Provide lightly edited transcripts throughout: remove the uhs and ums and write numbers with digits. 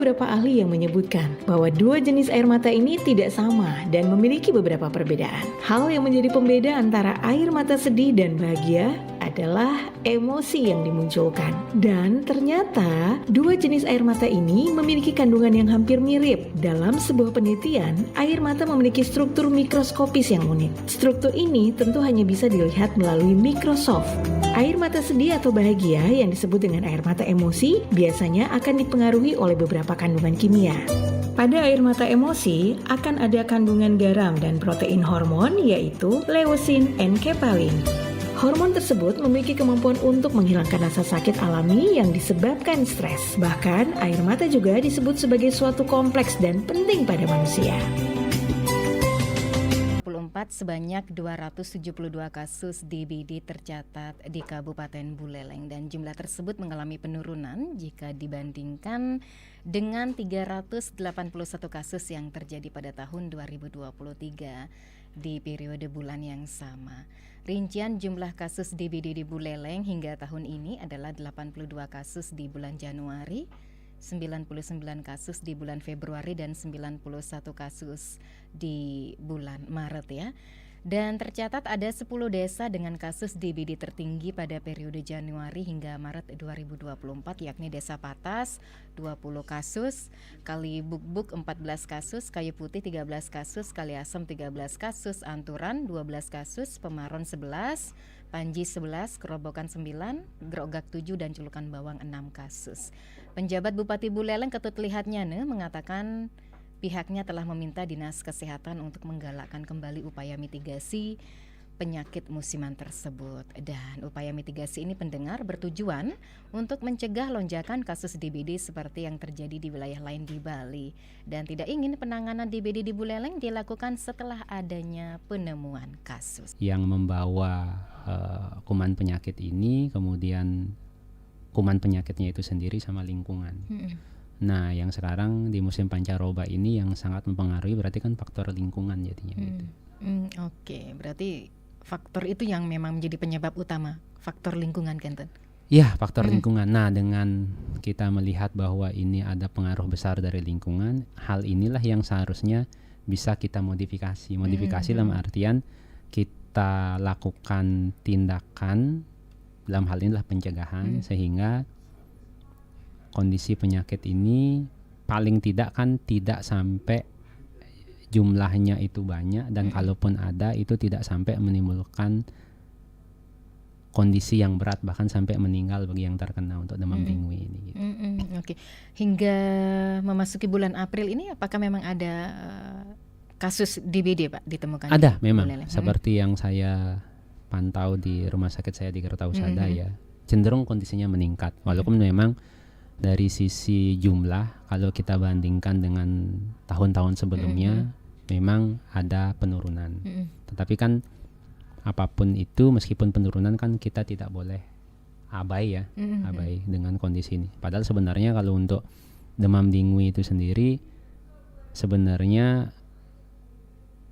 Beberapa ahli yang menyebutkan bahwa dua jenis air mata ini tidak sama dan memiliki beberapa perbedaan. Hal yang menjadi pembeda antara air mata sedih dan bahagia adalah emosi yang dimunculkan. Dan ternyata dua jenis air mata ini memiliki kandungan yang hampir mirip. Dalam sebuah penelitian, air mata memiliki struktur mikroskopis yang unik. Struktur ini tentu hanya bisa dilihat melalui mikroskop. Air mata sedih atau bahagia yang disebut dengan air mata emosi biasanya akan dipengaruhi oleh beberapa kandungan kimia. Pada air mata emosi akan ada kandungan garam dan protein hormon yaitu leusin dan kepalin. Hormon tersebut memiliki kemampuan untuk menghilangkan rasa sakit alami yang disebabkan stres. Bahkan air mata juga disebut sebagai suatu kompleks dan penting pada manusia. Sebanyak 272 kasus DBD tercatat di Kabupaten Buleleng dan jumlah tersebut mengalami penurunan jika dibandingkan dengan 381 kasus yang terjadi pada tahun 2023 di periode bulan yang sama. Rincian jumlah kasus DBD di Buleleng hingga tahun ini adalah 82 kasus di bulan Januari, 99 kasus di bulan Februari dan 91 kasus di bulan Maret ya. Dan tercatat ada 10 desa dengan kasus DBD tertinggi pada periode Januari hingga Maret 2024 yakni Desa Patas 20 kasus, Kali Bukbuk 14 kasus, Kayu Putih 13 kasus, Kali Asem 13 kasus, Anturan 12 kasus, Pemaron 11, Panji 11, Kerobokan 9, Grogak 7 dan Culukan Bawang 6 kasus. Penjabat Bupati Buleleng Ketut Lihatnyane mengatakan pihaknya telah meminta Dinas Kesehatan untuk menggalakkan kembali upaya mitigasi penyakit musiman tersebut. Dan upaya mitigasi ini pendengar bertujuan untuk mencegah lonjakan kasus DBD seperti yang terjadi di wilayah lain di Bali. Dan tidak ingin penanganan DBD di Buleleng dilakukan setelah adanya penemuan kasus. Yang membawa kuman penyakit ini, kemudian kuman penyakitnya itu sendiri sama lingkungan. Nah, yang sekarang di musim pancaroba ini yang sangat mempengaruhi berarti kan faktor lingkungan jadinya gitu. Oke, berarti faktor itu yang memang menjadi penyebab utama, faktor lingkungan Kenten. Ya, faktor lingkungan. Nah, dengan kita melihat bahwa ini ada pengaruh besar dari lingkungan, hal inilah yang seharusnya bisa kita modifikasi. Modifikasi dalam artian kita lakukan tindakan dalam hal inilah pencegahan sehingga kondisi penyakit ini paling tidak kan tidak sampai jumlahnya itu banyak dan kalaupun ada itu tidak sampai menimbulkan kondisi yang berat bahkan sampai meninggal bagi yang terkena untuk demam dengue ini gitu. Oke. Hingga memasuki bulan April ini apakah memang ada kasus DBD Pak ditemukan? Ada memang seperti yang saya pantau di rumah sakit saya di Kertausada ya, cenderung kondisinya meningkat walaupun memang dari sisi jumlah kalau kita bandingkan dengan tahun-tahun sebelumnya memang ada penurunan. Tetapi kan apapun itu meskipun penurunan kan kita tidak boleh abai ya, abai dengan kondisi ini. Padahal sebenarnya kalau untuk demam dengue itu sendiri sebenarnya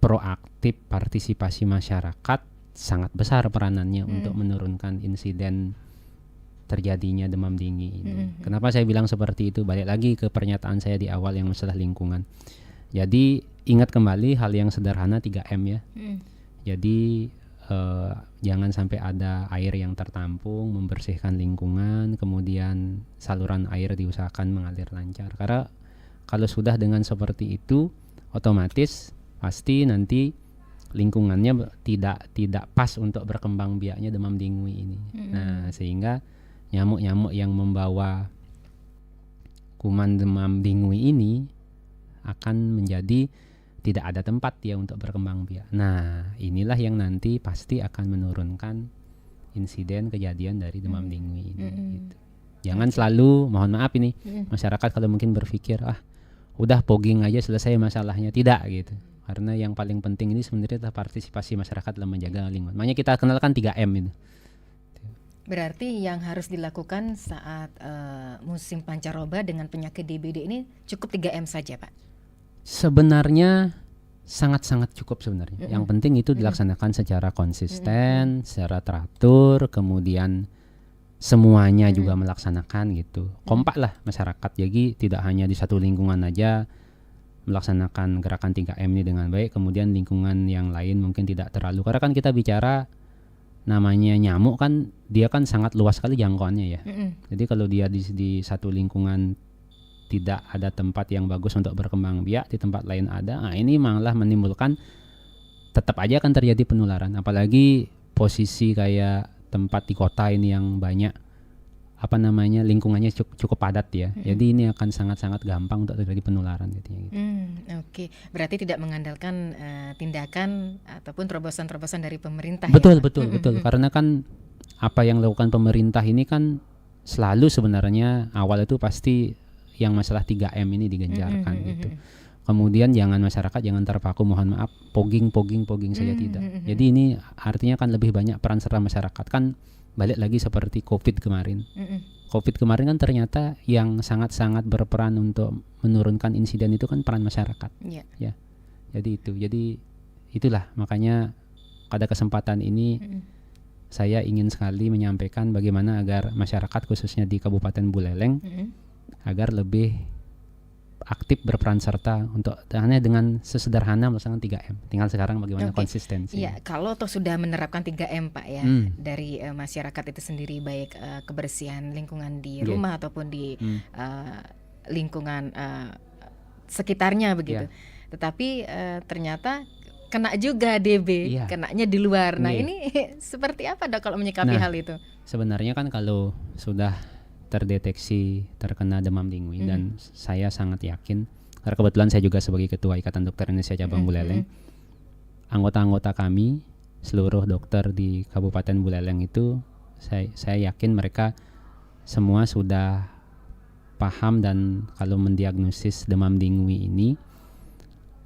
proaktif partisipasi masyarakat sangat besar peranannya untuk menurunkan insiden terjadinya demam dengue ini. Kenapa saya bilang seperti itu? Balik lagi ke pernyataan saya di awal yang masalah lingkungan. Jadi ingat kembali hal yang sederhana 3M ya. Jadi jangan sampai ada air yang tertampung, membersihkan lingkungan, kemudian saluran air diusahakan mengalir lancar. Karena kalau sudah dengan seperti itu, otomatis pasti nanti lingkungannya tidak pas untuk berkembang biaknya demam dengue ini. Nah, sehingga nyamuk-nyamuk yang membawa kuman demam dengue ini akan menjadi tidak ada tempat ya untuk berkembang biak. Nah, inilah yang nanti pasti akan menurunkan insiden kejadian dari demam dengue ini. Gitu. Jangan selalu, mohon maaf ini, masyarakat kalau mungkin berpikir udah pogging aja selesai masalahnya. Tidak gitu. Karena yang paling penting ini sebenarnya adalah partisipasi masyarakat dalam menjaga lingkungan. Makanya kita kenalkan 3M itu. Berarti yang harus dilakukan saat musim pancaroba dengan penyakit DBD ini cukup 3M saja Pak? Sebenarnya sangat-sangat cukup sebenarnya. Yang penting itu dilaksanakan secara konsisten, secara teratur, kemudian semuanya juga melaksanakan gitu. Kompak lah masyarakat. Jadi tidak hanya di satu lingkungan aja melaksanakan gerakan 3M ini dengan baik, kemudian lingkungan yang lain mungkin tidak terlalu. Karena kan kita bicara namanya nyamuk kan, dia kan sangat luas sekali jangkauannya ya. Jadi kalau dia di satu lingkungan tidak ada tempat yang bagus untuk berkembang biak, di tempat lain ada, nah ini malah menimbulkan tetap aja akan terjadi penularan. Apalagi posisi kayak tempat di kota ini yang banyak lingkungannya cukup padat ya. Jadi ini akan sangat-sangat gampang untuk terjadi penularan gitu. Oke. Berarti tidak mengandalkan tindakan ataupun terobosan-terobosan dari pemerintah. Betul. Karena kan apa yang dilakukan pemerintah ini kan selalu sebenarnya awal itu pasti yang masalah 3M ini digencarkan gitu. Kemudian masyarakat jangan terpaku, mohon maaf, pogging saja tidak. Jadi ini artinya kan lebih banyak peran serta masyarakat. Kan balik lagi seperti COVID kemarin. COVID kemarin kan ternyata yang sangat-sangat berperan untuk menurunkan insiden itu kan peran masyarakat. Ya. Jadi itulah makanya pada kesempatan ini saya ingin sekali menyampaikan bagaimana agar masyarakat khususnya di Kabupaten Buleleng agar lebih aktif berperan serta untuk hanya dengan sesederhana melaksanakan 3M. Tinggal sekarang bagaimana konsistensi. Iya, kalau toh sudah menerapkan 3M Pak ya, dari masyarakat itu sendiri, baik kebersihan lingkungan di rumah ataupun di lingkungan sekitarnya begitu. Tetapi ternyata kena juga DB, kenanya di luar. Nah, ini seperti apa Dok kalau menyikapi hal itu? Sebenarnya kan kalau sudah terdeteksi terkena demam dengue dan saya sangat yakin karena kebetulan saya juga sebagai ketua Ikatan Dokter Indonesia Cabang Buleleng, anggota-anggota kami seluruh dokter di Kabupaten Buleleng itu saya yakin mereka semua sudah paham dan kalau mendiagnosis demam dengue ini,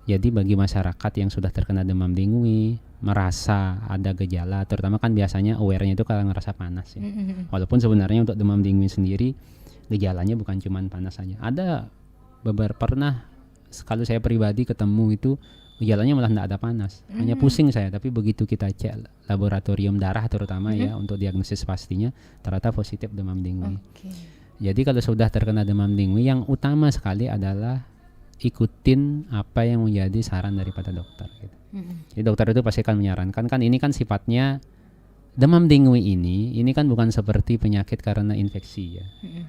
jadi bagi masyarakat yang sudah terkena demam dengue merasa ada gejala, terutama kan biasanya aware-nya itu kalau ngerasa panas ya. Walaupun sebenarnya untuk demam dengue sendiri gejalanya bukan cuma panas saja. Ada pernah kalau saya pribadi ketemu itu gejalanya malah tidak ada panas, hanya pusing saya. Tapi begitu kita cek laboratorium darah terutama ya untuk diagnosis pastinya ternyata positif demam dengue. Jadi kalau sudah terkena demam dengue yang utama sekali adalah ikutin apa yang menjadi saran daripada dokter gitu. Jadi dokter itu pasti akan menyarankan, kan ini kan sifatnya demam dengue ini kan bukan seperti penyakit karena infeksi ya.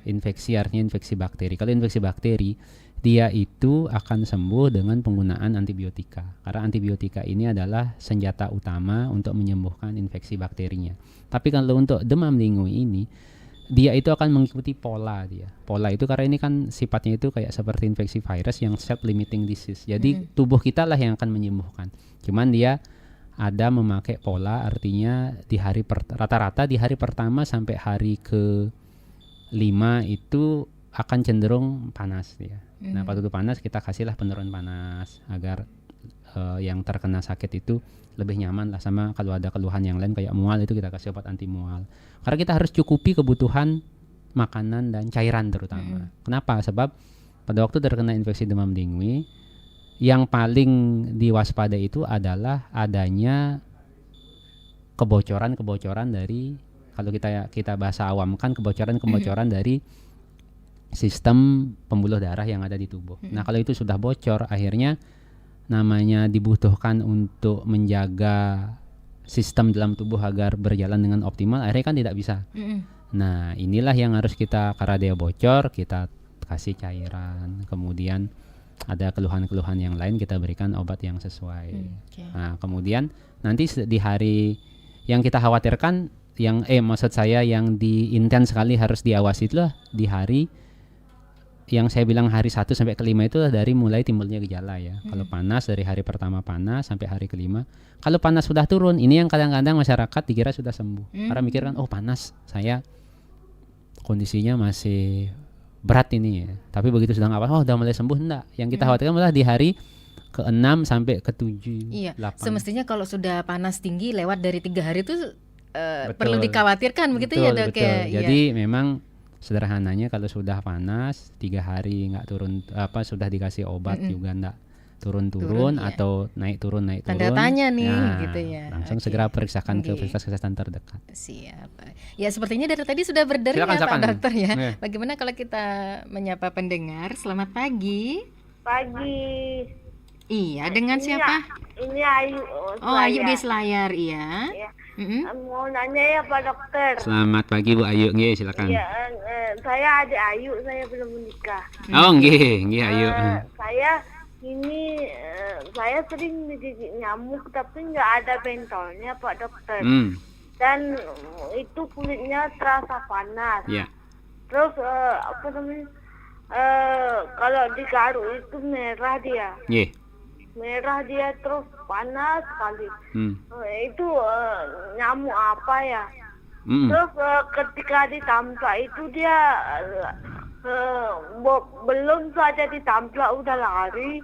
Infeksi artinya infeksi bakteri. Kalau infeksi bakteri dia itu akan sembuh dengan penggunaan antibiotika. Karena antibiotika ini adalah senjata utama untuk menyembuhkan infeksi bakterinya. Tapi kalau untuk demam dengue ini dia itu akan mengikuti pola dia. Pola itu karena ini kan sifatnya itu kayak seperti infeksi virus yang self limiting disease. Jadi tubuh kita lah yang akan menyembuhkan. Cuman dia ada memakai pola, artinya di hari rata-rata di hari pertama sampai hari ke-5 itu akan cenderung panas dia. Nah, pada waktu panas kita kasihlah penurunan panas agar yang terkena sakit itu lebih nyaman lah. Sama kalau ada keluhan yang lain kayak mual itu kita kasih obat anti mual. Karena kita harus cukupi kebutuhan makanan dan cairan terutama. Kenapa? Sebab pada waktu terkena infeksi demam dengue yang paling diwaspadai itu adalah adanya kebocoran dari, kalau kita bahasa awam kan kebocoran dari sistem pembuluh darah yang ada di tubuh. Nah, kalau itu sudah bocor akhirnya namanya dibutuhkan untuk menjaga sistem dalam tubuh agar berjalan dengan optimal, akhirnya kan tidak bisa. Nah, inilah yang harus kita, karena dia bocor, kita kasih cairan, kemudian ada keluhan-keluhan yang lain kita berikan obat yang sesuai. Nah, kemudian nanti di hari yang kita khawatirkan, maksud saya yang intens sekali harus diawasi itulah di hari yang saya bilang hari 1 sampai ke-5 itu dari mulai timbulnya gejala ya. Kalau panas dari hari pertama panas sampai hari ke-5. Kalau panas sudah turun, ini yang kadang-kadang masyarakat dikira sudah sembuh. Karena mikirkan, oh panas, saya kondisinya masih berat ini ya. Tapi begitu sudah udah mulai sembuh, enggak. Yang kita khawatirkan malah di hari ke-6 sampai ke-7, 8. Semestinya kalau sudah panas tinggi lewat dari 3 hari itu perlu dikhawatirkan begitu ya Dok ya. Jadi memang sederhananya kalau sudah panas 3 hari nggak turun sudah dikasih obat juga nggak turun ya. atau naik turun Tanda tanya nih gitu ya. Langsung Oke. segera periksakan ke Oke. fasilitas kesehatan terdekat. Siap. Ya sepertinya dari tadi sudah berdering Silakan, ya Pak silakan. Dokter ya. Iya. Bagaimana kalau kita menyapa pendengar? Selamat pagi. Pagi. Iya, dengan Ini siapa? Ini Ayu. Oh, Ayu di Selayar, iya. Ya. Mm-mm. Mau nanya ya Pak Dokter. Selamat pagi Bu Ayu, nggih silakan. Ya, saya adik Ayu, saya belum menikah. Oh, nggih Ayu. Saya sering digigit nyamuk tapi nggak ada bentolnya Pak Dokter. Dan itu kulitnya terasa panas. Ya. Terus kalau digaruk itu merah dia. Nggih. Merah dia terus panas sekali. Itu nyamuk apa ya? Terus ketika ditampak itu dia belum saja ditampak udah lari.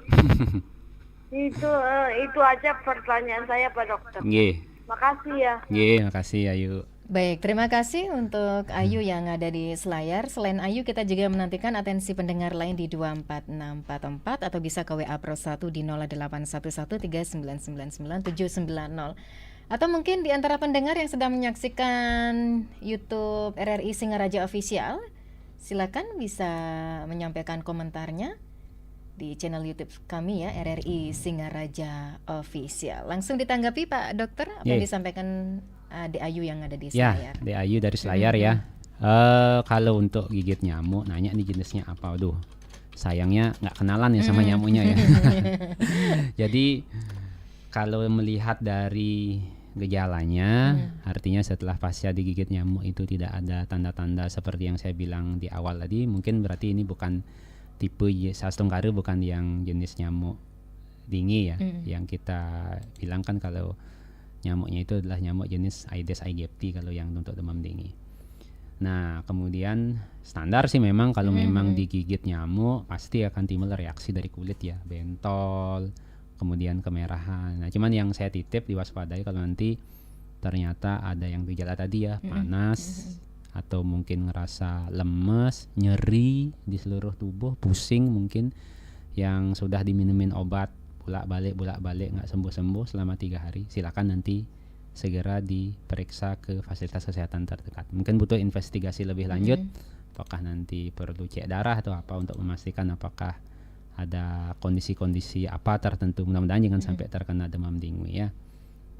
Itu aja pertanyaan saya Pak Dokter. Nggih. Makasih ya. Nggih, makasih Ayu. Baik, terima kasih untuk Ayu yang ada di Selayar. Selain Ayu, kita juga menantikan atensi pendengar lain di 24644 atau bisa ke WA Pro 1 di 081139999790. Atau mungkin di antara pendengar yang sedang menyaksikan YouTube RRI Singaraja Official, silakan bisa menyampaikan komentarnya di channel YouTube kami ya, RRI Singaraja Official. Langsung ditanggapi Pak Dokter apa yang disampaikan Dek Ayu yang ada di Selayar. Ya, Dek Ayu dari Selayar ya. Kalau untuk gigit nyamuk, nanya nih jenisnya apa? Aduh, sayangnya nggak kenalan ya sama nyamuknya ya. Jadi kalau melihat dari gejalanya, artinya setelah pasca digigit nyamuk itu tidak ada tanda-tanda seperti yang saya bilang di awal tadi, mungkin berarti ini bukan tipe Sastungkare, bukan yang jenis nyamuk dingin ya. Yang kita bilang kan kalau nyamuknya itu adalah nyamuk jenis Aedes aegypti kalau yang untuk demam dingin. Nah, kemudian standar sih memang kalau memang digigit nyamuk pasti akan timbul reaksi dari kulit ya, bentol, kemudian kemerahan. Nah, cuman yang saya titip diwaspadai kalau nanti ternyata ada yang gejala tadi ya, panas atau mungkin ngerasa lemes, nyeri di seluruh tubuh, pusing mungkin yang sudah diminumin obat bolak-balik nggak sembuh-sembuh selama 3 hari, silakan nanti segera diperiksa ke fasilitas kesehatan terdekat. Mungkin butuh investigasi lebih lanjut, apakah nanti perlu cek darah atau apa untuk memastikan apakah ada kondisi-kondisi apa tertentu. Mudah-mudahan jangan sampai terkena demam dengue ya.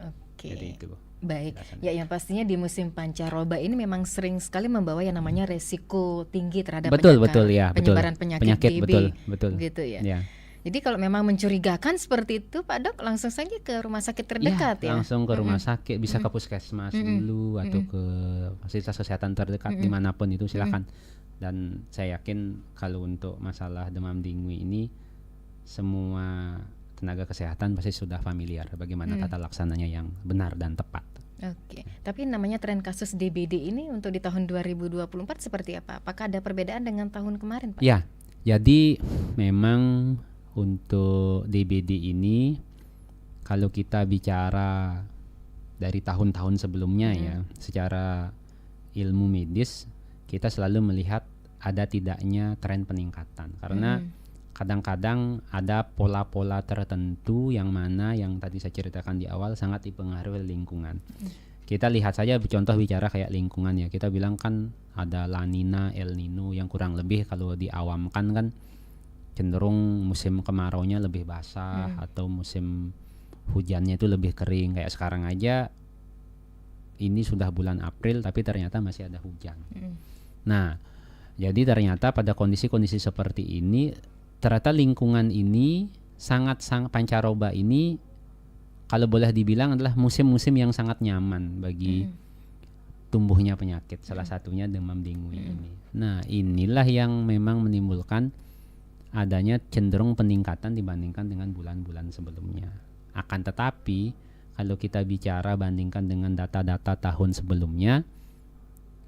Oke. Jadi itu. Baik, ya yang pastinya di musim pancaroba ini memang sering sekali membawa yang namanya resiko tinggi terhadap penyebaran penyakit TB, betul. Gitu ya. Ya. Jadi kalau memang mencurigakan seperti itu Pak Dok, langsung saja ke rumah sakit terdekat ya. Langsung ke rumah sakit, bisa ke puskesmas dulu atau ke fasilitas kesehatan terdekat dimanapun itu silakan. Dan saya yakin kalau untuk masalah demam dengue ini semua tenaga kesehatan pasti sudah familiar bagaimana tata laksananya yang benar dan tepat. Oke, tapi namanya tren kasus DBD ini untuk di tahun 2024 seperti apa? Apakah ada perbedaan dengan tahun kemarin Pak? Ya, jadi memang untuk DBD ini kalau kita bicara dari tahun-tahun sebelumnya ya, secara ilmu medis kita selalu melihat ada tidaknya tren peningkatan karena kadang-kadang ada pola-pola tertentu yang mana yang tadi saya ceritakan di awal sangat dipengaruhi lingkungan. Kita lihat saja contoh bicara kayak lingkungan ya, kita bilang kan ada La Nina, El Nino yang kurang lebih kalau diawamkan kan cenderung musim kemaraunya lebih basah atau musim hujannya itu lebih kering. Kayak sekarang aja ini sudah bulan April tapi ternyata masih ada hujan. Nah, jadi ternyata pada kondisi-kondisi seperti ini ternyata lingkungan ini sangat pancaroba ini kalau boleh dibilang adalah musim-musim yang sangat nyaman bagi tumbuhnya penyakit, salah satunya demam dengue ini. Nah, inilah yang memang menimbulkan adanya cenderung peningkatan dibandingkan dengan bulan-bulan sebelumnya. Akan tetapi kalau kita bicara bandingkan dengan data-data tahun sebelumnya,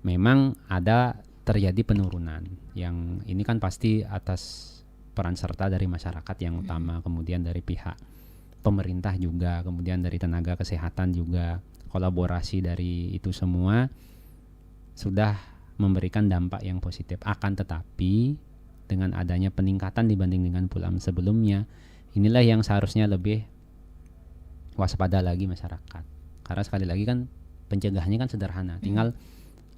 memang ada terjadi penurunan. Yang ini kan pasti atas peran serta dari masyarakat yang utama, kemudian dari pihak pemerintah juga, kemudian dari tenaga kesehatan juga, kolaborasi dari itu semua sudah memberikan dampak yang positif. Akan tetapi dengan adanya peningkatan dibanding dengan bulan sebelumnya, Inilah yang seharusnya lebih waspada lagi masyarakat. Karena sekali lagi kan pencegahannya kan sederhana. Tinggal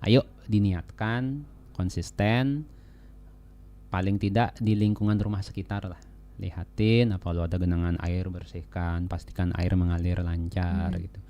ayo diniatkan, konsisten, paling tidak di lingkungan rumah sekitar lah. Lihatin apa lo ada genangan air, bersihkan, pastikan air mengalir lancar gitu.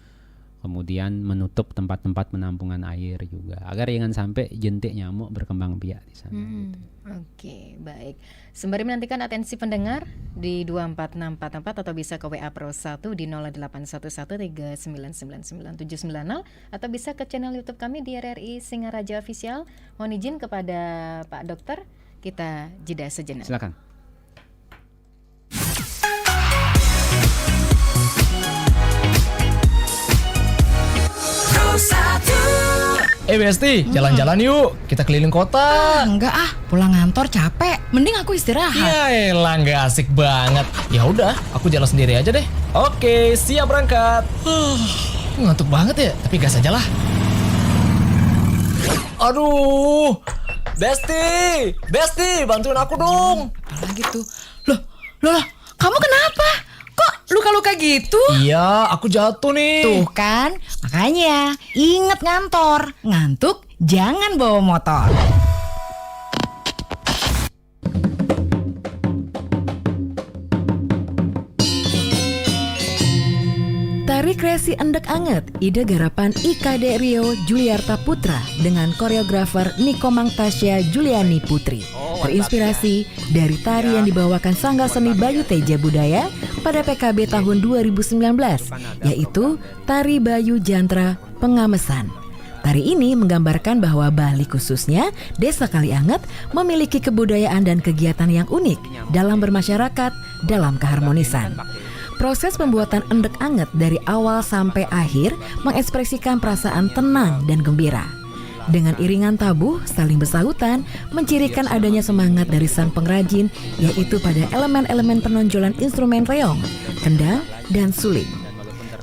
Kemudian menutup tempat-tempat penampungan air juga agar jangan sampai jentik nyamuk berkembang biak di sana. Gitu. Oke, baik. Sembari menantikan atensi pendengar di 24644 atau bisa ke WA Pro 1 di 081139999790 atau bisa ke channel YouTube kami di RRI Singaraja Official. Mohon izin kepada Pak Dokter, kita jeda sejenak. Silakan. Besti, jalan-jalan yuk. Kita keliling kota. Enggak pulang kantor capek. Mending aku istirahat. Ya elah, nggak asik banget. Ya udah, aku jalan sendiri aja deh. Oke, siap berangkat. Ngantuk banget ya, tapi gas aja lah. Aduh, Besti, bantuin aku dong. Apalagi tuh. Loh, kamu kenapa? Kok luka-luka gitu? Iya, aku jatuh nih. Tuh kan, makanya inget ngantor. Ngantuk, jangan bawa motor. Tari Kreasi Endek Anget, ide garapan IKD Rio Juliarta Putra dengan koreografer Niko Mangtasya Juliani Putri. Terinspirasi dari tari yang dibawakan Sangga Seni Bayu Teja Budaya pada PKB tahun 2019, yaitu Tari Bayu Jantra Pengamesan. Tari ini menggambarkan bahwa Bali khususnya Desa Kalianget memiliki kebudayaan dan kegiatan yang unik dalam bermasyarakat dalam keharmonisan. Proses pembuatan endek anget dari awal sampai akhir mengekspresikan perasaan tenang dan gembira. Dengan iringan tabuh saling bersahutan mencirikan adanya semangat dari sang pengrajin, yaitu pada elemen-elemen penonjolan instrumen reong, kendang, dan suling.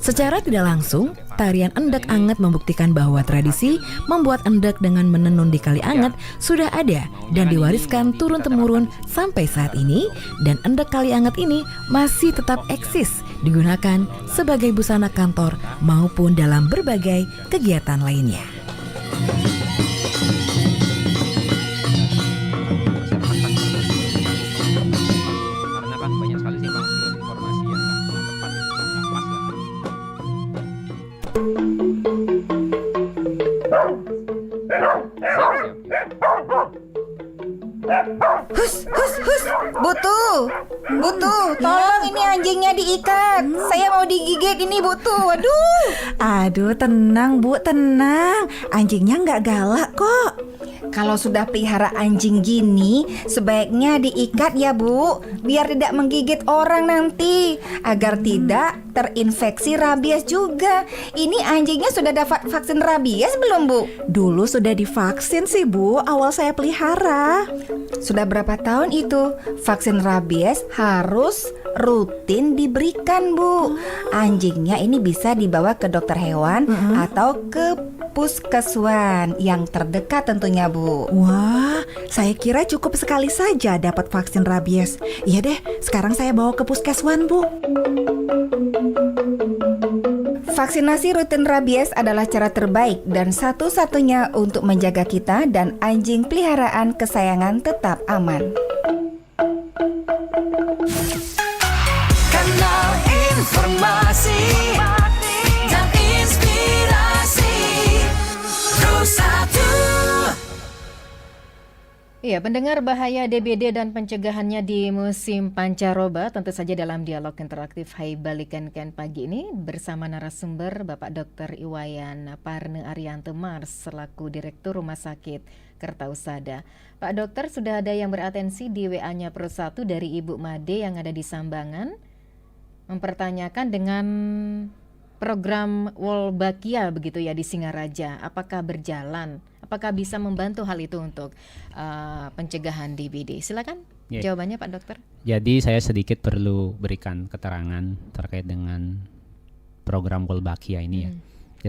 Secara tidak langsung, tarian endek anget membuktikan bahwa tradisi membuat endek dengan menenun di Kalianget sudah ada dan diwariskan turun-temurun sampai saat ini, dan endek Kalianget ini masih tetap eksis digunakan sebagai busana kantor maupun dalam berbagai kegiatan lainnya. Karena kan banyak sekali simpang siur informasi yang nggak tepat, nggak pas lah. Hus, Butu, tolong ini anjingnya diikat. Saya mau digigit ini, Butu. Aduh, tenang Bu, tenang. Anjingnya nggak galak kok. Kalau sudah pelihara anjing gini, sebaiknya diikat ya Bu, biar tidak menggigit orang nanti, agar tidak terinfeksi rabies juga. Ini anjingnya sudah dapat vaksin rabies belum Bu? Dulu sudah divaksin sih Bu, awal saya pelihara. Sudah berapa tahun itu? Vaksin rabies harus rutin diberikan Bu. Anjingnya ini bisa dibawa ke dokter hewan atau ke puskeswan yang terdekat tentunya Bu. Wah, saya kira cukup sekali saja dapat vaksin rabies. Iya deh, sekarang saya bawa ke puskeswan Bu. Vaksinasi rutin rabies adalah cara terbaik dan satu-satunya untuk menjaga kita dan anjing peliharaan kesayangan tetap aman. Kanal informasi dan inspirasi Pro 1. Iya, pendengar, bahaya DBD dan pencegahannya di musim pancaroba tentu saja dalam dialog interaktif Hai Balikan Ken pagi ini bersama narasumber Bapak Dr. Iwayan Parne Arianto Mars selaku Direktur Rumah Sakit Kertausada. Pak Dokter, sudah ada yang beratensi di WA-nya Pro 1 dari Ibu Made yang ada di Sambangan mempertanyakan dengan program Wolbachia begitu ya di Singaraja, apakah berjalan? Apakah bisa membantu hal itu untuk pencegahan DBD? Silakan jawabannya Pak Dokter. Jadi saya sedikit perlu berikan keterangan terkait dengan program Wolbachia ini ya.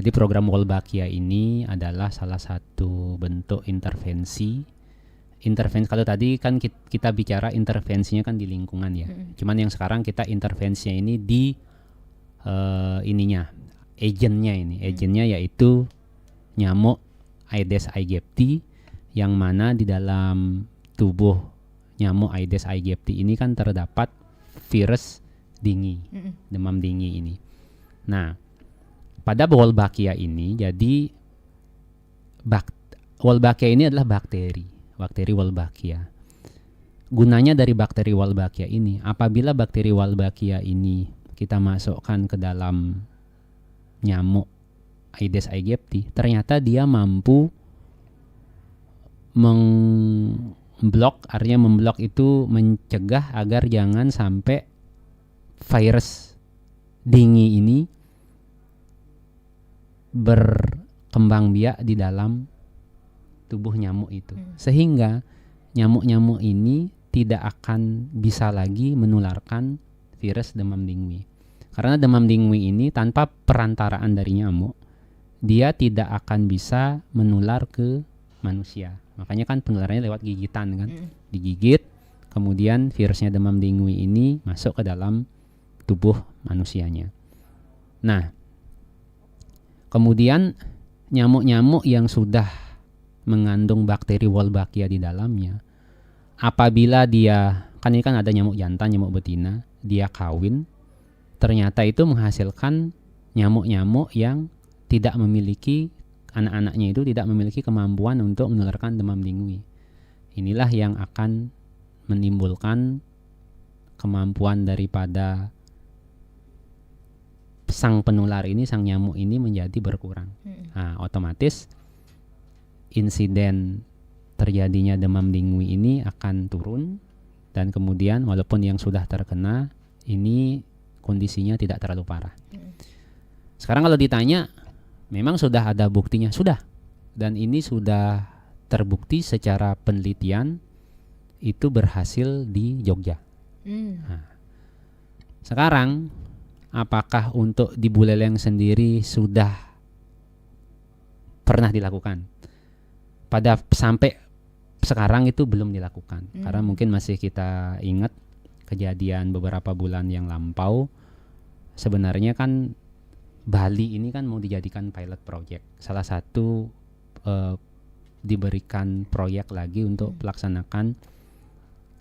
Jadi program Wolbachia ini adalah salah satu bentuk intervensi intervensi, kalau tadi kan kita bicara intervensinya kan di lingkungan ya. Cuman yang sekarang kita intervensinya ini di agentnya Agentnya yaitu nyamuk Aedes aegypti, yang mana di dalam tubuh nyamuk Aedes aegypti ini kan terdapat virus dingi, demam dingin ini. Nah, pada Wolbachia ini, jadi Wolbachia ini adalah bakteri Wolbachia. Gunanya dari bakteri Wolbachia ini, apabila bakteri Wolbachia ini kita masukkan ke dalam nyamuk Aedes aegypti, ternyata dia mampu memblok itu mencegah agar jangan sampai virus dingi ini berkembang biak di dalam tubuh nyamuk itu, sehingga nyamuk-nyamuk ini tidak akan bisa lagi menularkan virus demam dengue. Karena demam dengue ini tanpa perantaraan dari nyamuk, dia tidak akan bisa menular ke manusia. Makanya kan penularannya lewat gigitan kan, digigit, kemudian virusnya demam dengue ini masuk ke dalam tubuh manusianya. Nah, kemudian nyamuk-nyamuk yang sudah mengandung bakteri Wolbachia di dalamnya, apabila dia, kan ini kan ada nyamuk jantan, nyamuk betina, dia kawin, ternyata itu menghasilkan nyamuk-nyamuk yang tidak memiliki, anak-anaknya itu tidak memiliki kemampuan untuk menularkan demam dengue. Inilah yang akan menimbulkan kemampuan daripada sang penular ini, sang nyamuk ini menjadi berkurang. Nah, otomatis insiden terjadinya demam dengue ini akan turun, dan kemudian walaupun yang sudah terkena ini kondisinya tidak terlalu parah. Sekarang kalau ditanya, memang sudah ada buktinya, sudah, dan ini sudah terbukti secara penelitian itu berhasil di Jogja. Nah, sekarang apakah untuk di Buleleng sendiri sudah pernah dilakukan? Sampai sekarang itu belum dilakukan, karena mungkin masih kita ingat kejadian beberapa bulan yang lampau. Sebenarnya kan Bali ini kan mau dijadikan pilot project, salah satu diberikan proyek lagi untuk melaksanakan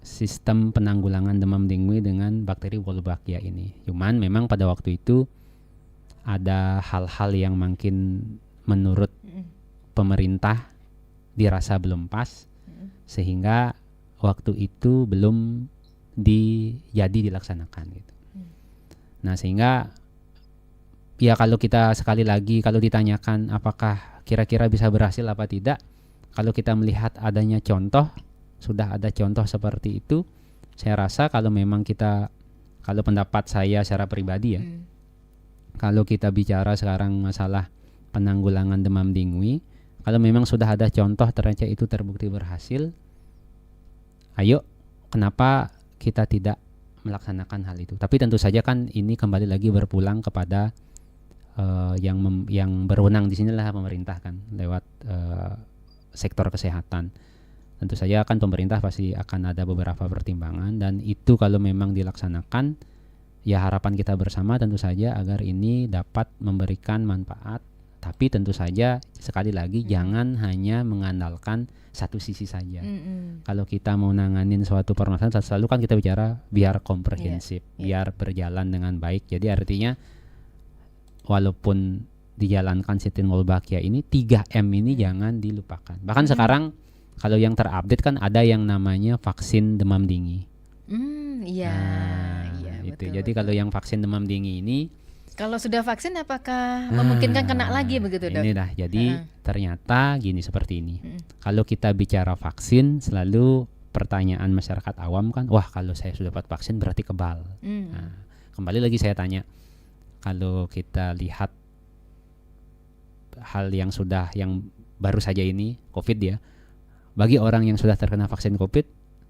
sistem penanggulangan demam dengue dengan bakteri Wolbachia ini. Cuman memang pada waktu itu ada hal-hal yang makin menurut pemerintah dirasa belum pas, sehingga waktu itu belum dilaksanakan gitu. Nah, sehingga ya kalau kita sekali lagi kalau ditanyakan apakah kira-kira bisa berhasil apa tidak, kalau kita melihat adanya contoh, sudah ada contoh seperti itu, saya rasa kalau memang kalau pendapat saya secara pribadi ya, kalau kita bicara sekarang masalah penanggulangan demam dengue, kalau memang sudah ada contoh ternyata itu terbukti berhasil, ayo, kenapa kita tidak melaksanakan hal itu? Tapi tentu saja kan ini kembali lagi berpulang kepada yang berwenang di sinilah pemerintah kan, lewat sektor kesehatan. Tentu saja kan pemerintah pasti akan ada beberapa pertimbangan, dan itu kalau memang dilaksanakan, ya harapan kita bersama tentu saja agar ini dapat memberikan manfaat. Tapi tentu saja sekali lagi jangan hanya mengandalkan satu sisi saja. Kalau kita mau nanganin suatu permasalahan, selalu kan kita bicara biar komprehensif, biar berjalan dengan baik. Jadi artinya walaupun dijalankan sistem Wolbachia ini, 3M ini jangan dilupakan. Bahkan sekarang kalau yang terupdate kan ada yang namanya vaksin demam dengue. Iya, itu. betul. Jadi kalau yang vaksin demam dengue ini, kalau sudah vaksin apakah memungkinkan kena lagi begitu, Dok? Ini dah. Jadi ternyata gini, seperti ini. Kalau kita bicara vaksin, selalu pertanyaan masyarakat awam kan, wah kalau saya sudah dapat vaksin berarti kebal. Nah, kembali lagi saya tanya, kalau kita lihat hal yang baru saja ini, COVID ya, bagi orang yang sudah terkena vaksin COVID,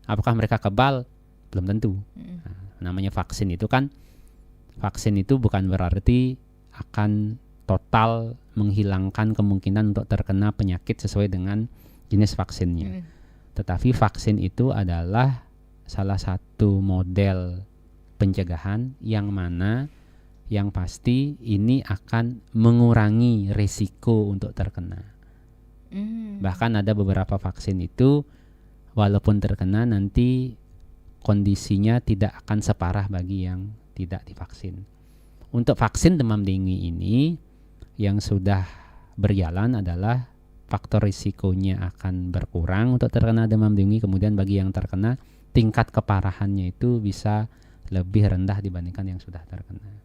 apakah mereka kebal? Belum tentu. Nah, namanya vaksin itu kan, vaksin itu bukan berarti akan total menghilangkan kemungkinan untuk terkena penyakit sesuai dengan jenis vaksinnya. Tetapi vaksin itu adalah salah satu model pencegahan yang mana yang pasti ini akan mengurangi risiko untuk terkena. Bahkan ada beberapa vaksin itu walaupun terkena nanti kondisinya tidak akan separah bagi yang tidak divaksin. Untuk vaksin demam tinggi ini yang sudah berjalan adalah faktor risikonya akan berkurang untuk terkena demam tinggi, kemudian bagi yang terkena tingkat keparahannya itu bisa lebih rendah dibandingkan yang sudah terkena.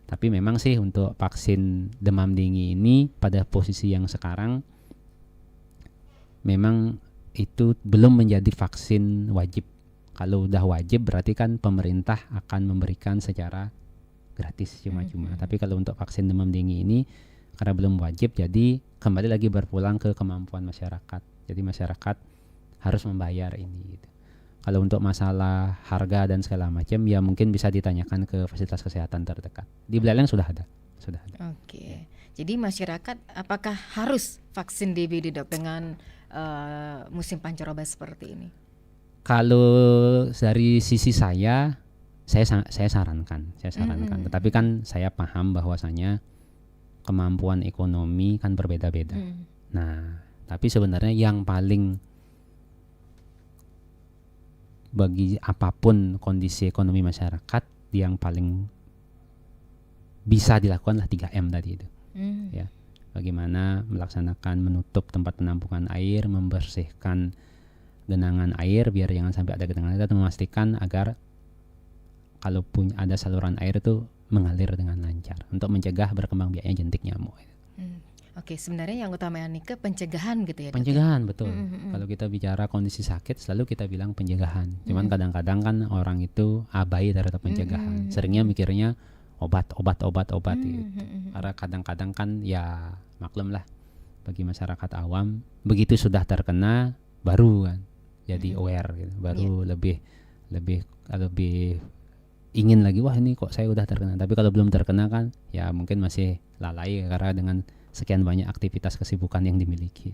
Tapi memang sih untuk vaksin demam tinggi ini pada posisi yang sekarang memang itu belum menjadi vaksin wajib. Kalau udah wajib berarti kan pemerintah akan memberikan secara gratis cuma-cuma. Tapi kalau untuk vaksin demam tinggi ini karena belum wajib, jadi kembali lagi berpulang ke kemampuan masyarakat. Jadi masyarakat harus membayar ini gitu. Kalau untuk masalah harga dan segala macam ya mungkin bisa ditanyakan ke fasilitas kesehatan terdekat. Di Buleleng sudah ada. Oke. Jadi masyarakat apakah harus vaksin DBD, Dok, dengan musim pancaroba seperti ini? Kalau dari sisi saya sarankan. Tetapi kan saya paham bahwasanya kemampuan ekonomi kan berbeda-beda. Nah, tapi sebenarnya yang paling bagi apapun kondisi ekonomi masyarakat yang paling bisa dilakukan lah 3M tadi itu. Ya. Bagaimana melaksanakan menutup tempat penampungan air, membersihkan genangan air biar jangan sampai ada genangan air, dan memastikan agar kalaupun ada saluran air itu mengalir dengan lancar untuk mencegah berkembang biaknya jentik nyamuk. Oke, sebenarnya yang utama Nike pencegahan gitu ya, Dok? Pencegahan, betul. Kalau kita bicara kondisi sakit selalu kita bilang pencegahan. Cuman kadang-kadang kan orang itu abai terhadap pencegahan. Seringnya mikirnya obat gitu. Karena kadang-kadang kan ya maklum lah bagi masyarakat awam begitu sudah terkena baru kan jadi aware gitu. Baru lebih ingin lagi, wah ini kok saya udah terkena. Tapi kalau belum terkena kan ya mungkin masih lalai karena dengan sekian banyak aktivitas kesibukan yang dimiliki.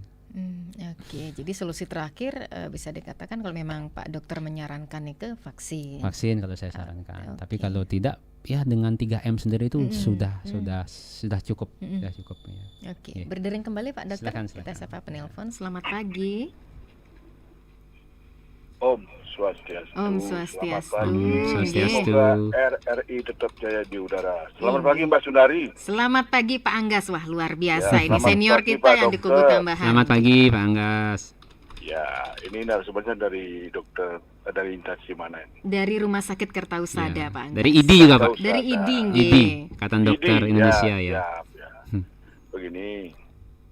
Oke, jadi solusi terakhir bisa dikatakan kalau memang Pak Dokter menyarankan nih ke vaksin. Vaksin kalau saya sarankan. Tapi kalau tidak ya dengan 3M sendiri itu sudah cukup. Sudah cukup ya. Oke, berdering kembali Pak Dokter. Silakan. Kita sapa penelpon. Selamat pagi. Om Swastiastu. Om Swastiastu. Semoga RRI tetap jaya di udara. Selamat pagi Mbak Sundari. Selamat pagi Pak Anggas. Wah luar biasa. Ya, ini senior pagi, kita Pak yang di Kubu Dokter. Tambahan. Selamat pagi Pak Anggas. Ya, ini narasumbernya dari dokter dari instansi mana ini? Dari Rumah Sakit Kertausada, Pak Anggas. Dari ID juga Pak. Dari ID. Ikatan Dokter Indonesia ya. Begini,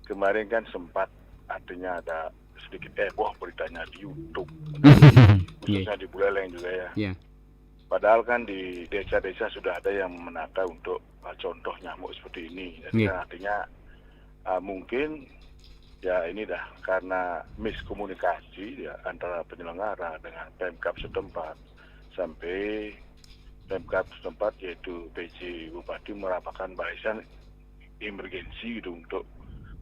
kemarin kan sempat artinya ada sedikit beritanya di YouTube, khususnya di Buleleng juga ya. Padahal kan di desa-desa sudah ada yang menata untuk contoh nyamuk seperti ini. Jadi artinya mungkin ya ini dah karena miskomunikasi ya antara penyelenggara dengan Pemkab setempat sampai Pemkab setempat yaitu PJ Bupati merapakan barisan emergensi gitu untuk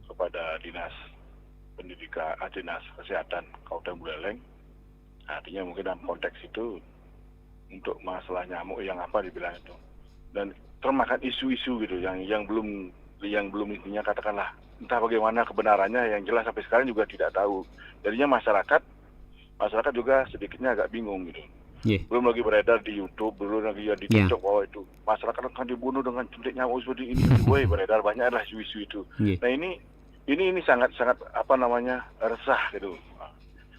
kepada dinas pendidikan, dinas kesehatan Kabupaten Buleleng. Artinya mungkin dalam konteks itu untuk masalah nyamuk yang apa dibilang itu, dan termakan isu-isu gitu yang belum intinya katakanlah entah bagaimana kebenarannya, yang jelas sampai sekarang juga tidak tahu. Jadinya masyarakat juga sedikitnya agak bingung gitu. Belum lagi beredar di YouTube, belum lagi di TikTok bahwa itu masyarakat akan dibunuh dengan jentik nyamuk seperti ini. Woi, beredar banyak lah isu-isu itu. Nah ini sangat resah gitu.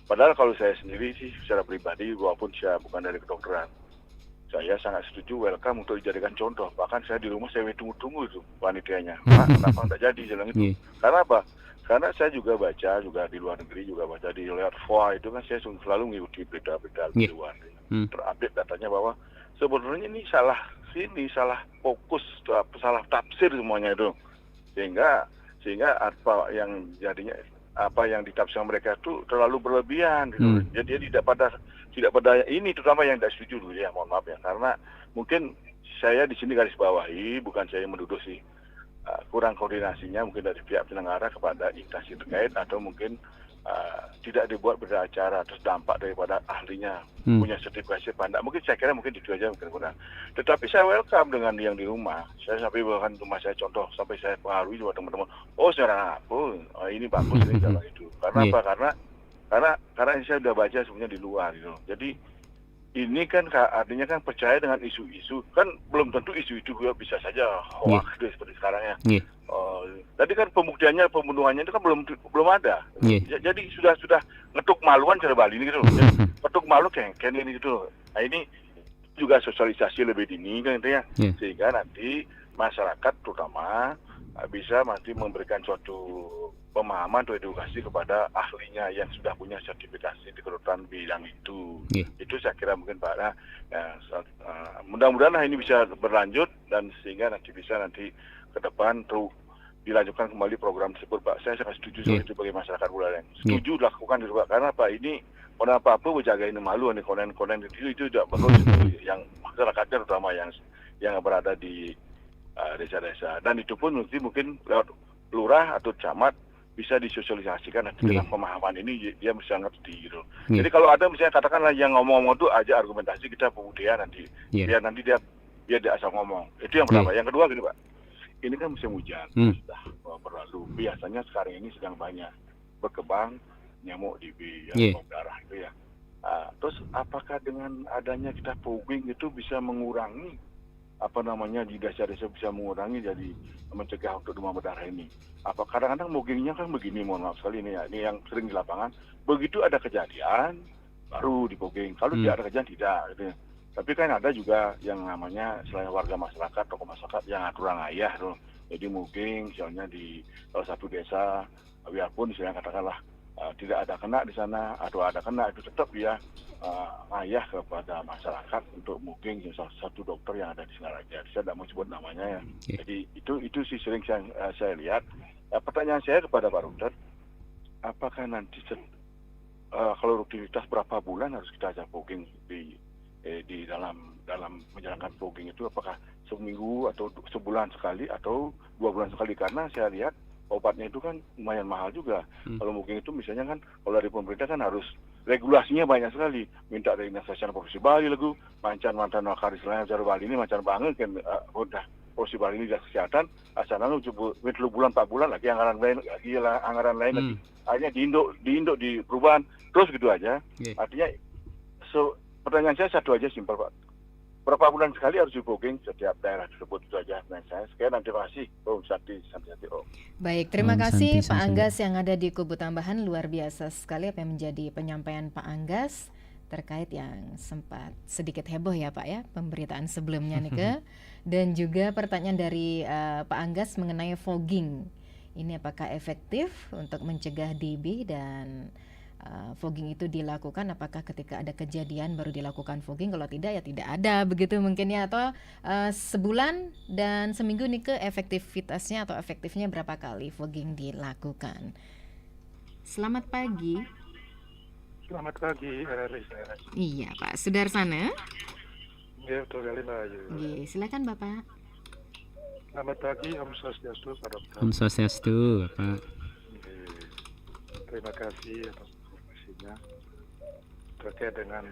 Padahal kalau saya sendiri sih secara pribadi walaupun saya bukan dari kedokteran, saya sangat setuju welcome untuk dijadikan contoh. Bahkan saya di rumah saya tunggu-tunggu itu panitianya. Pak, kenapa enggak jadi jalan itu? Karena apa? Karena saya juga baca juga di luar negeri, juga baca di lewat FOA itu kan saya selalu mengikuti berita-berita di luar. Terupdate datanya bahwa sebenarnya ini salah fokus, salah tafsir semuanya itu. Sehingga apa yang jadinya ditafsirkan mereka itu terlalu berlebihan gitu. Jadi tidak pada ini, terutama yang tidak setuju dulu ya, mohon maaf ya, karena mungkin saya di sini garis bawahi, bukan saya menuduh sih kurang koordinasinya mungkin dari pihak penyelenggara kepada instansi terkait, atau mungkin tidak dibuat beracara, terus dampak daripada ahlinya punya sertifikasi pandai. Mungkin saya kira mungkin itu aja mungkin kurang. Tetapi saya welcome dengan yang di rumah. Saya sampai bahkan rumah saya contoh, sampai saya pengaruhi juga teman-teman. Oh sekarang apa? Ini bagus ini jalan itu. Karena apa? Karena saya sudah baca sebenarnya di luar gitu. Jadi ini kan artinya kan percaya dengan isu-isu, kan belum tentu isu itu juga bisa saja hoax seperti sekarang ya. Tadi kan pembuktiannya pembunuhannya itu kan belum ada. Jadi sudah ngetuk maluan cara Bali ini gitu. Ngetuk malu kayak ini gitu. Nah ini juga sosialisasi lebih dini kan intinya, sehingga nanti masyarakat terutama bisa nanti memberikan suatu pemahaman atau edukasi kepada ahlinya yang sudah punya sertifikasi di kedokteran bidang itu. Itu saya kira mungkin Pak. Mudah-mudahan ini bisa berlanjut dan sehingga nanti bisa ke depan terus dilanjutkan kembali program tersebut Pak. Saya sangat setuju soal itu bagi masyarakat Buleleng. Setuju lakukan itu Pak. Karena Pak ini apa-apa menjaga ini malu nih konten itu tidak bagus yang masyarakatnya terutama yang berada di desa-desa. Dan itu pun mungkin lewat lurah atau camat bisa disosialisasikan dengan pemahaman ini dia bisa ngerti gitu. Jadi kalau ada misalnya katakanlah yang ngomong-ngomong itu aja argumentasi kita pembuktian nanti biar nanti dia asal ngomong. Itu yang pertama. Yang kedua gini Pak, ini kan musim hujan sudah berlalu. Biasanya sekarang ini sedang banyak berkembang nyamuk DB yang darah itu ya. Terus apakah dengan adanya kita fogging itu bisa mengurangi di desa-desa bisa mengurangi jadi mencegah untuk demam berdarah ini? Apa kadang-kadang foggingnya kan begini, mohon maaf sekali ini ya, ini yang sering di lapangan. Begitu ada kejadian baru di fogging. Kalau tidak ada kejadian tidak gitu. Tapi kan ada juga yang namanya selain warga masyarakat, tokoh masyarakat yang aturan ayah tuh. Jadi mungkin misalnya di salah satu desa, biarpun misalnya katakanlah tidak ada kena di sana atau ada kena, itu tetap dia ayah kepada masyarakat untuk mungkin salah satu dokter yang ada di Singaraja. Saya tidak mau sebut namanya ya. Jadi itu sih sering saya lihat. Pertanyaan saya kepada Pak Rudet, apakah nanti kalau rutinitas berapa bulan harus kita ajak fogging di dalam menjalankan fogging itu, apakah seminggu atau sebulan sekali atau 2 bulan sekali? Karena saya lihat obatnya itu kan lumayan mahal juga. Kalau fogging itu misalnya kan kalau dari pemerintah kan harus regulasinya banyak sekali. Minta dari Dinas Kesehatan Provinsi Bali lagu, mantan wakari selain Jawa Bali ini mancan banget kan udah Provinsi Bali ini Dinas Kesehatan asalnya 3 bulan 4 bulan lagi anggaran lain lagi. Akhirnya di Indo di perubahan terus gitu aja. Artinya pertanyaan saya satu aja simpel Pak. Berapa bulan sekali harus di-fogging setiap daerah tersebut? Itu aja pertanyaan saya. Sekian, terima kasih. Santi. Baik, terima kasih Pak Anggas yang ada di Kubu Tambahan. Luar biasa sekali apa yang menjadi penyampaian Pak Anggas terkait yang sempat sedikit heboh ya Pak ya, pemberitaan sebelumnya nih dan juga pertanyaan dari Pak Anggas mengenai fogging. Ini apakah efektif untuk mencegah DB dan fogging itu dilakukan apakah ketika ada kejadian baru dilakukan fogging, kalau tidak ya tidak ada begitu mungkin ya, atau sebulan dan seminggu nih efektivitasnya atau efektifnya berapa kali fogging dilakukan. Selamat pagi. Selamat pagi, Iya Pak Sudarsana. Ya betul kali Mbak Ayu. Silakan Bapak. Selamat pagi, Om Swastiastu Pak Dokter. Om Swastiastu Bapak. Terima kasih atas informasinya terkait dengan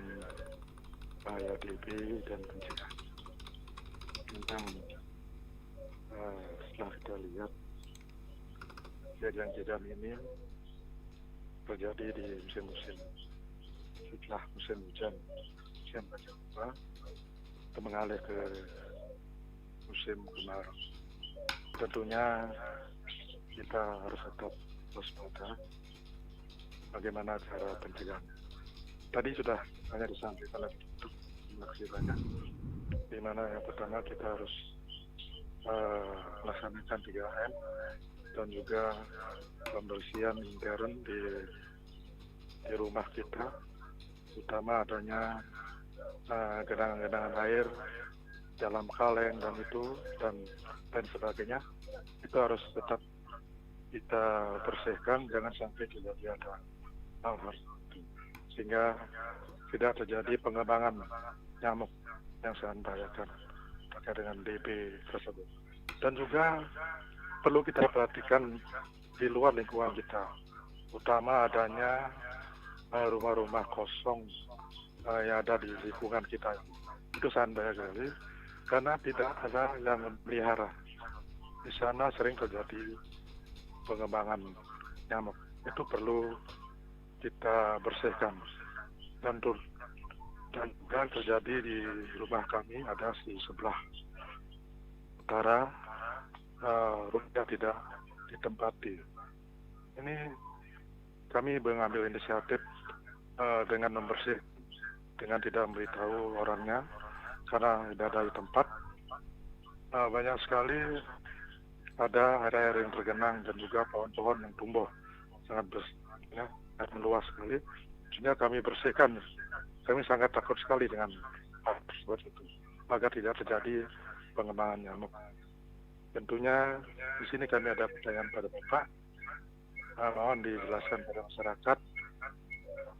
bahaya DB dan pencegahan. Tentang setelah kita lihat kejadian-kejadian ini terjadi di musim-musim setelah musim hujan Jawa itu mengalir ke musim kemarau. Tentunya kita harus tetap waspada bagaimana cara pencegahan. Tadi sudah banyak disampaikan untuk terima banyak. Di mana yang pertama kita harus melaksanakan 3M dan juga pembersihan intern di rumah kita, utama adanya genangan-genangan air dalam kaleng dan lain sebagainya. Itu harus tetap kita bersihkan, jangan sampai tidak ada hal-hal sehingga tidak terjadi pengembangan nyamuk yang sangat membahayakan terkait dengan DB tersebut. Dan juga perlu kita perhatikan di luar lingkungan kita, utama adanya rumah-rumah kosong yang ada di lingkungan kita. Itu sangat bahaya sekali karena tidak ada yang memelihara. Di sana sering terjadi pengembangan nyamuk. Itu perlu kita bersihkan. Dan juga terjadi di rumah kami ada di sebelah utara, rumahnya tidak ditempati. Ini kami mengambil inisiatif dengan membersih, dengan tidak memberitahu orangnya karena tidak ada di tempat. Banyak sekali ada air yang tergenang dan juga pohon-pohon yang tumbuh sangat meluas sekali. Sehingga kami bersihkan. Kami sangat takut sekali dengan hal tersebut itu, agar tidak terjadi pengembangan nyamuk. Tentunya di sini kami ada pertanyaan pada Bapak. Mohon dijelaskan pada masyarakat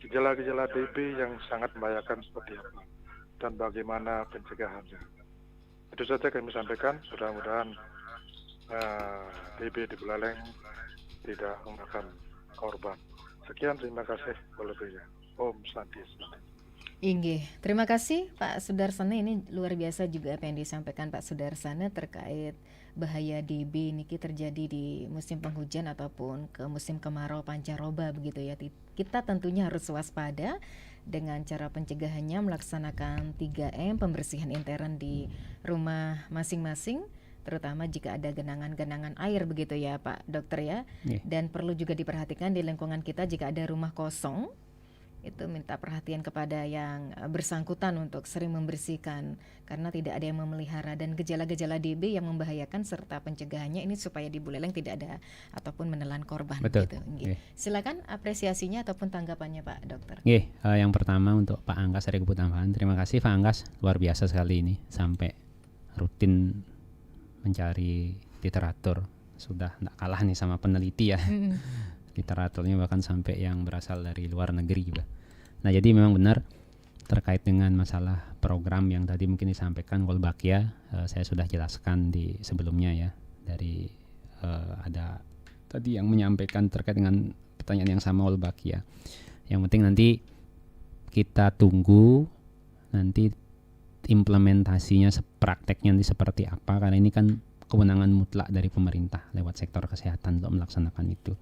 gejala-gejala DB yang sangat membahayakan seperti apa dan bagaimana pencegahannya. Itu saja kami sampaikan. Mudah-mudahan DB di Buleleng tidak memakan korban. Sekian, terima kasih lebihnya. Om Santi. Inggih, terima kasih Pak Sudarsana. Ini luar biasa juga apa yang disampaikan Pak Sudarsana terkait bahaya DB niki terjadi di musim penghujan ataupun ke musim kemarau pancaroba begitu ya. Kita tentunya harus waspada dengan cara pencegahannya melaksanakan 3M, pembersihan intern di rumah masing-masing, terutama jika ada genangan-genangan air begitu ya Pak Dokter ya. Dan perlu juga diperhatikan di lingkungan kita jika ada rumah kosong, itu minta perhatian kepada yang bersangkutan untuk sering membersihkan karena tidak ada yang memelihara, dan gejala-gejala DB yang membahayakan serta pencegahannya ini supaya di Buleleng tidak ada ataupun menelan korban. Betul. Gitu. Silakan apresiasinya ataupun tanggapannya Pak Dokter. Yang pertama untuk Pak Anggas dari Kebutambahan. Terima kasih Pak Anggas, luar biasa sekali ini sampai rutin mencari literatur, sudah tidak kalah nih sama peneliti ya. Literaturnya bahkan sampai yang berasal dari luar negeri juga. Nah, jadi memang benar terkait dengan masalah program yang tadi mungkin disampaikan Wolbachia, saya sudah jelaskan di sebelumnya ya. Dari ada tadi yang menyampaikan terkait dengan pertanyaan yang sama Wolbachia. Yang penting nanti kita tunggu nanti implementasinya, prakteknya nanti seperti apa, karena ini kan kewenangan mutlak dari pemerintah lewat sektor kesehatan untuk melaksanakan itu.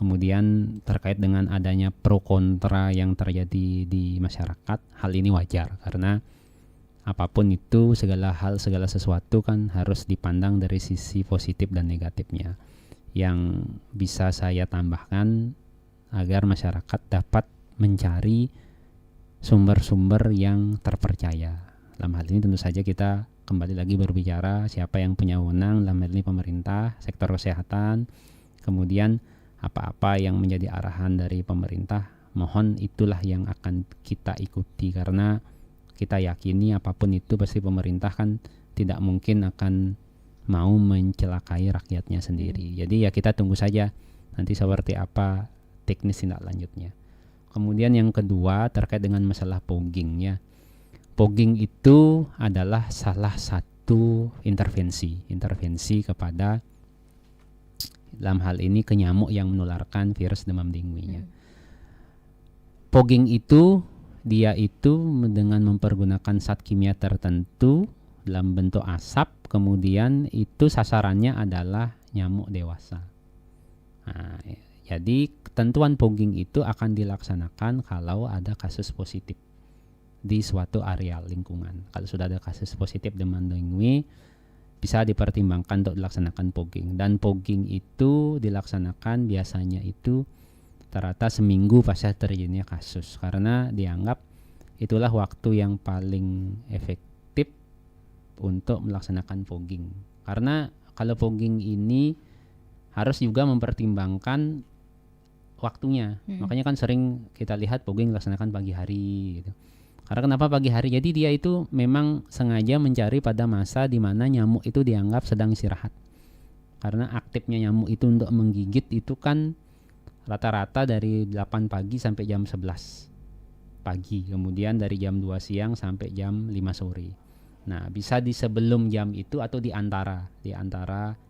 Kemudian terkait dengan adanya pro kontra yang terjadi di masyarakat, hal ini wajar karena apapun itu, segala hal, segala sesuatu kan harus dipandang dari sisi positif dan negatifnya. Yang bisa saya tambahkan agar masyarakat dapat mencari sumber-sumber yang terpercaya. Dalam hal ini tentu saja kita kembali lagi berbicara siapa yang punya wewenang, dalam hal ini pemerintah, sektor kesehatan. Kemudian apa-apa yang menjadi arahan dari pemerintah, mohon itulah yang akan kita ikuti karena kita yakini apapun itu pasti pemerintah kan tidak mungkin akan mau mencelakai rakyatnya sendiri. Jadi ya kita tunggu saja nanti seperti apa teknis tindak lanjutnya. Kemudian yang kedua terkait dengan masalah fogging ya. Fogging itu adalah salah satu intervensi kepada dalam hal ini ke nyamuk yang menularkan virus demam dengue-nya. Fogging itu dia itu dengan mempergunakan zat kimia tertentu dalam bentuk asap, kemudian itu sasarannya adalah nyamuk dewasa. Nah, jadi ketentuan fogging itu akan dilaksanakan kalau ada kasus positif di suatu area lingkungan. Kalau sudah ada kasus positif demam dengue, bisa dipertimbangkan untuk dilaksanakan fogging. Dan fogging itu dilaksanakan biasanya itu rata-rata seminggu pasca terjadinya kasus, karena dianggap itulah waktu yang paling efektif untuk melaksanakan fogging. Karena kalau fogging ini harus juga mempertimbangkan waktunya. Makanya kan sering kita lihat fogging dilaksanakan pagi hari gitu. Karena kenapa pagi hari? Jadi dia itu memang sengaja mencari pada masa di mana nyamuk itu dianggap sedang istirahat. Karena aktifnya nyamuk itu untuk menggigit itu kan rata-rata dari 8 pagi sampai jam 11 pagi. Kemudian dari jam 2 siang sampai jam 5 sore. Nah, bisa di sebelum jam itu atau di antara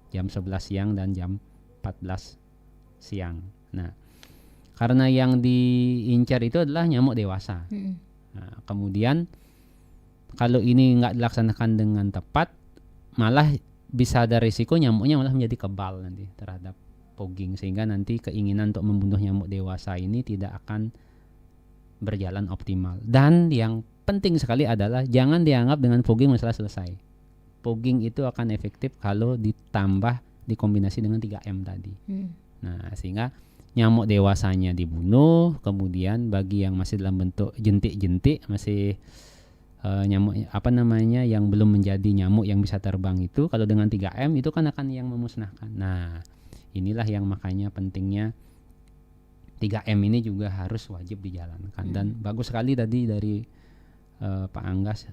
jam 11 siang dan jam 14 siang. Nah, Karena yang diincar itu adalah nyamuk dewasa. Nah, kemudian kalau ini nggak dilaksanakan dengan tepat, malah bisa ada risiko nyamuknya malah menjadi kebal nanti terhadap fogging, sehingga nanti keinginan untuk membunuh nyamuk dewasa ini tidak akan berjalan optimal. Dan yang penting sekali adalah jangan dianggap dengan fogging masalah selesai. Fogging itu akan efektif kalau ditambah dikombinasi dengan 3M tadi. Nah, sehingga nyamuk dewasanya dibunuh, kemudian bagi yang masih dalam bentuk jentik-jentik, masih nyamuk yang belum menjadi nyamuk yang bisa terbang itu, kalau dengan 3M itu kan akan yang memusnahkan. Nah, inilah yang makanya pentingnya 3M ini juga harus wajib dijalankan. Dan bagus sekali tadi dari Pak Anggas,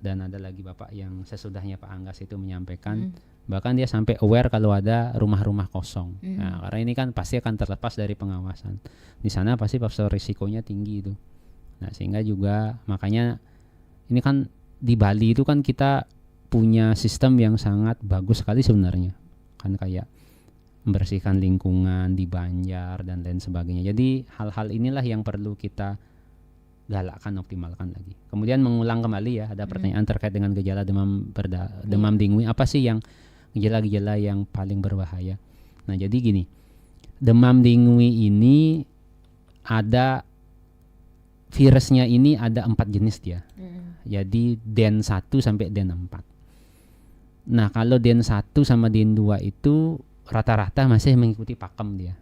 dan ada lagi Bapak yang sesudahnya Pak Anggas itu menyampaikan, bahkan dia sampai aware kalau ada rumah-rumah kosong. Nah, karena ini kan pasti akan terlepas dari pengawasan. Di sana pasti faktor risikonya tinggi itu. Nah, sehingga juga makanya ini kan di Bali itu kan kita punya sistem yang sangat bagus sekali sebenarnya. Kan kayak membersihkan lingkungan di Banjar dan lain sebagainya. Jadi hal-hal inilah yang perlu kita galakkan, optimalkan lagi. Kemudian mengulang kembali ya, ada pertanyaan terkait dengan gejala demam dengue. Apa sih yang gejala-gejala yang paling berbahaya? Nah, jadi gini, demam dengue ini ada virusnya ini ada 4 jenis dia. Jadi DEN 1 sampai DEN 4. Nah, kalau DEN 1 sama DEN 2 itu rata-rata masih mengikuti pakem dia.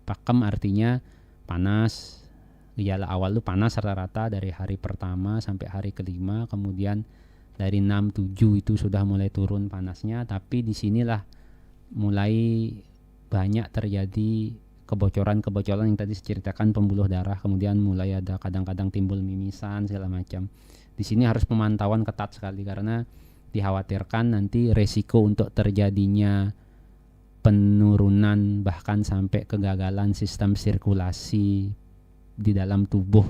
Pakem artinya panas. Gejala awal itu panas rata-rata dari hari pertama sampai hari kelima, kemudian dari 6-7 itu sudah mulai turun panasnya, tapi disinilah mulai banyak terjadi kebocoran-kebocoran yang tadi diceritakan, pembuluh darah, kemudian mulai ada kadang-kadang timbul mimisan segala macam. Di sini harus pemantauan ketat sekali karena dikhawatirkan nanti resiko untuk terjadinya penurunan bahkan sampai kegagalan sistem sirkulasi di dalam tubuh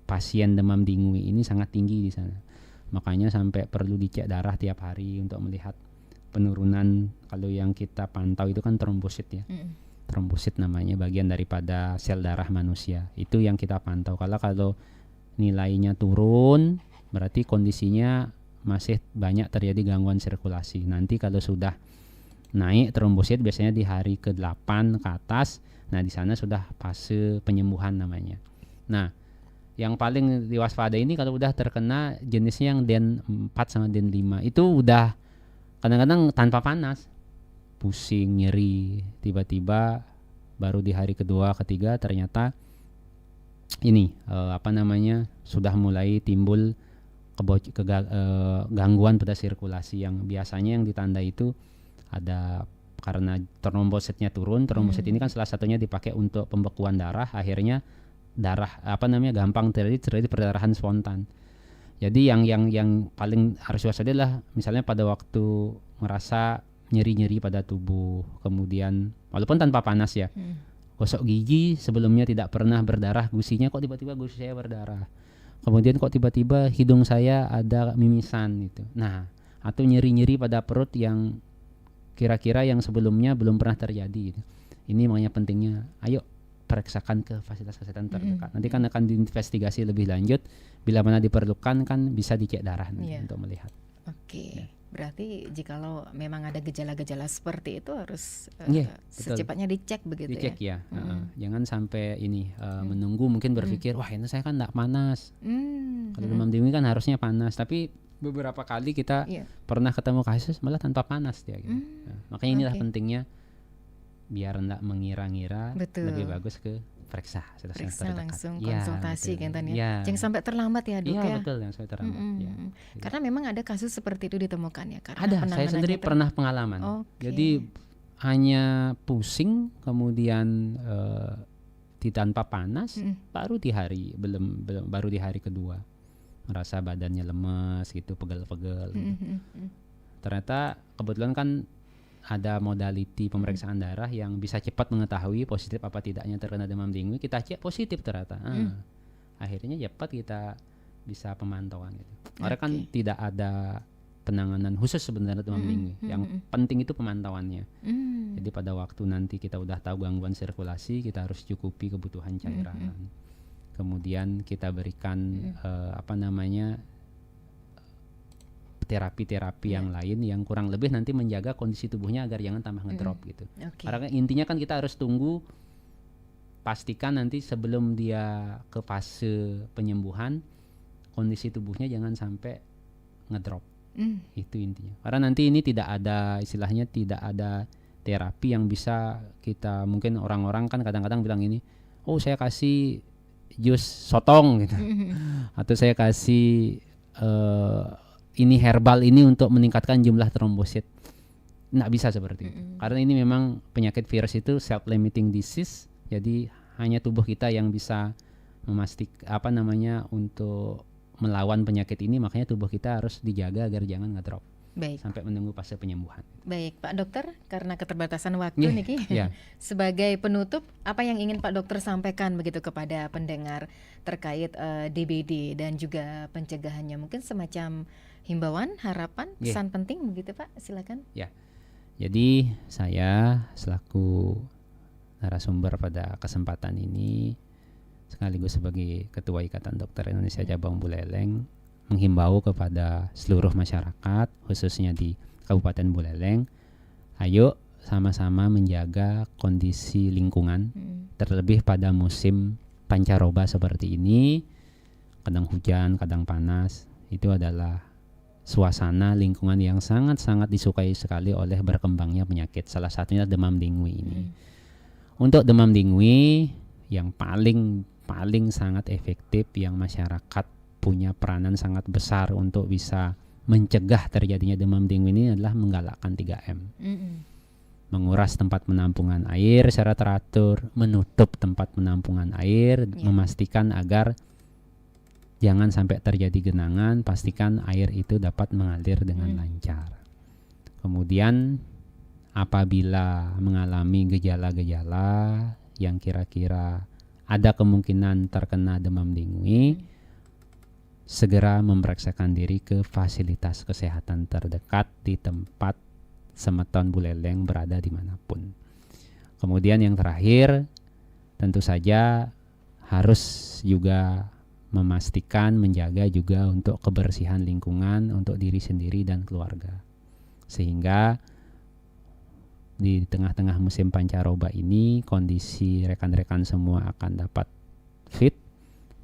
pasien demam dengue ini sangat tinggi di sana. Makanya sampai perlu dicek darah tiap hari untuk melihat penurunan. Kalau yang kita pantau itu kan trombosit ya. Trombosit namanya, bagian daripada sel darah manusia. Itu yang kita pantau. Kalau nilainya turun, berarti kondisinya masih banyak terjadi gangguan sirkulasi. Nanti kalau sudah naik trombosit biasanya di hari ke-8 ke atas, nah di sana sudah fase penyembuhan namanya. Nah, yang paling diwaspadai ini kalau udah terkena jenisnya yang DEN 4 sama DEN 5 itu udah kadang-kadang tanpa panas, pusing, nyeri, tiba-tiba baru di hari kedua, ketiga ternyata ini sudah mulai timbul gangguan pada sirkulasi yang biasanya yang ditanda itu ada karena trombositnya turun. Trombosit ini kan salah satunya dipakai untuk pembekuan darah, akhirnya darah gampang terjadi perdarahan spontan. Jadi yang paling harus waspada adalah misalnya pada waktu merasa nyeri-nyeri pada tubuh, kemudian walaupun tanpa panas ya, gosok gigi sebelumnya tidak pernah berdarah, gusinya kok tiba-tiba gusi saya berdarah, kemudian kok tiba-tiba hidung saya ada mimisan gitu. Nah, atau nyeri-nyeri pada perut yang kira-kira yang sebelumnya belum pernah terjadi gitu. Ini makanya pentingnya ayo periksakan ke fasilitas kesehatan terdekat. Nanti kan akan diinvestigasi lebih lanjut, bila mana diperlukan kan bisa dicek darah untuk melihat. Oke. Berarti jikalau memang ada gejala-gejala seperti itu harus secepatnya dicek begitu dicek ya. Jangan sampai ini menunggu, mungkin berpikir wah ini saya kan enggak panas. Kalau demam dengue kan harusnya panas, tapi beberapa kali kita pernah ketemu kasus malah tanpa panas dia gitu. Makanya inilah pentingnya biar enggak mengira-ngira, lebih bagus ke periksa langsung konsultasi kan ya. Jangan sampai terlambat ya Dok ya. Betul, jangan sampai terlambat. Karena memang ada kasus seperti itu ditemukan ya. Karena ada, saya sendiri pernah pengalaman. Jadi hanya pusing, kemudian tanpa panas, baru di hari kedua merasa badannya lemas gitu, pegel-pegel. Ternyata kebetulan kan ada modality pemeriksaan darah yang bisa cepat mengetahui positif apa tidaknya terkena demam dengue. Kita cek positif ternyata. Akhirnya cepat kita bisa pemantauan gitu. Karena kan tidak ada penanganan khusus sebenarnya demam dengue. Yang penting itu pemantauannya. Jadi pada waktu nanti kita udah tahu gangguan sirkulasi, kita harus cukupi kebutuhan cairan. Kemudian kita berikan terapi-terapi yang lain yang kurang lebih nanti menjaga kondisi tubuhnya agar jangan tambah ngedrop gitu. Karena intinya kan kita harus tunggu, pastikan nanti sebelum dia ke fase penyembuhan kondisi tubuhnya jangan sampai ngedrop. Itu intinya. Karena nanti ini tidak ada istilahnya, tidak ada terapi yang bisa kita, mungkin orang-orang kan kadang-kadang bilang ini, oh saya kasih jus sotong gitu. Atau saya kasih ini herbal ini untuk meningkatkan jumlah trombosit. Nggak bisa seperti itu. Karena ini memang penyakit virus itu self-limiting disease. Jadi hanya tubuh kita yang bisa memastikan untuk melawan penyakit ini. Makanya tubuh kita harus dijaga agar jangan ngedrop. Baik. Sampai menunggu fase penyembuhan. Baik, Pak Dokter, karena keterbatasan waktu nih, sebagai penutup, apa yang ingin Pak Dokter sampaikan begitu kepada pendengar terkait DBD dan juga pencegahannya? Mungkin semacam himbauan, harapan, pesan penting begitu Pak, silakan. Ya, jadi saya selaku narasumber pada kesempatan ini sekaligus sebagai Ketua Ikatan Dokter Indonesia Cabang Buleleng menghimbau kepada seluruh masyarakat khususnya di Kabupaten Buleleng, ayo sama-sama menjaga kondisi lingkungan, terlebih pada musim pancaroba seperti ini, kadang hujan, kadang panas. Itu adalah suasana lingkungan yang sangat-sangat disukai sekali oleh berkembangnya penyakit, salah satunya demam dengue ini. Untuk demam dengue yang paling sangat efektif, yang masyarakat punya peranan sangat besar untuk bisa mencegah terjadinya demam dengue ini adalah menggalakkan 3M. Menguras tempat penampungan air secara teratur, menutup tempat penampungan air, memastikan agar jangan sampai terjadi genangan, pastikan air itu dapat mengalir dengan lancar. Kemudian apabila mengalami gejala-gejala yang kira-kira ada kemungkinan terkena demam dengue, segera memeriksakan diri ke fasilitas kesehatan terdekat di tempat Semeton Buleleng berada dimanapun. Kemudian yang terakhir, tentu saja harus juga memastikan, menjaga juga untuk kebersihan lingkungan untuk diri sendiri dan keluarga. Sehingga di tengah-tengah musim pancaroba ini kondisi rekan-rekan semua akan dapat fit,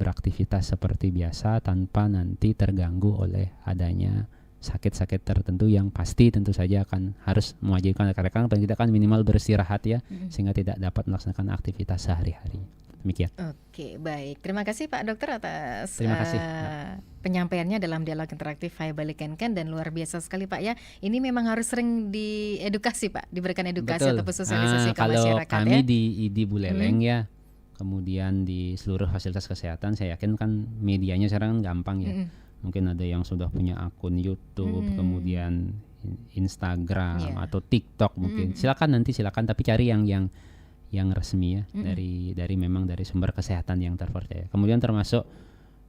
beraktivitas seperti biasa tanpa nanti terganggu oleh adanya sakit-sakit tertentu yang pasti tentu saja akan harus mewajibkan rekan-rekan paling tidak kan minimal beristirahat ya, sehingga tidak dapat melaksanakan aktivitas sehari-hari. Demikian. Oke, baik. Terima kasih Pak Dokter atas kasih. penyampaiannya dalam dialog interaktif Hai Balikenken, dan luar biasa sekali Pak ya. Ini memang harus sering diedukasi Pak, diberikan edukasi atau sosialisasi ke masyarakat. Kalau kami di ID Buleleng ya, kemudian di seluruh fasilitas kesehatan, saya yakin kan medianya sekarang kan gampang ya. Mungkin ada yang sudah punya akun YouTube, kemudian Instagram atau TikTok mungkin. Silakan tapi cari yang resmi ya, dari memang dari sumber kesehatan yang terpercaya. Kemudian termasuk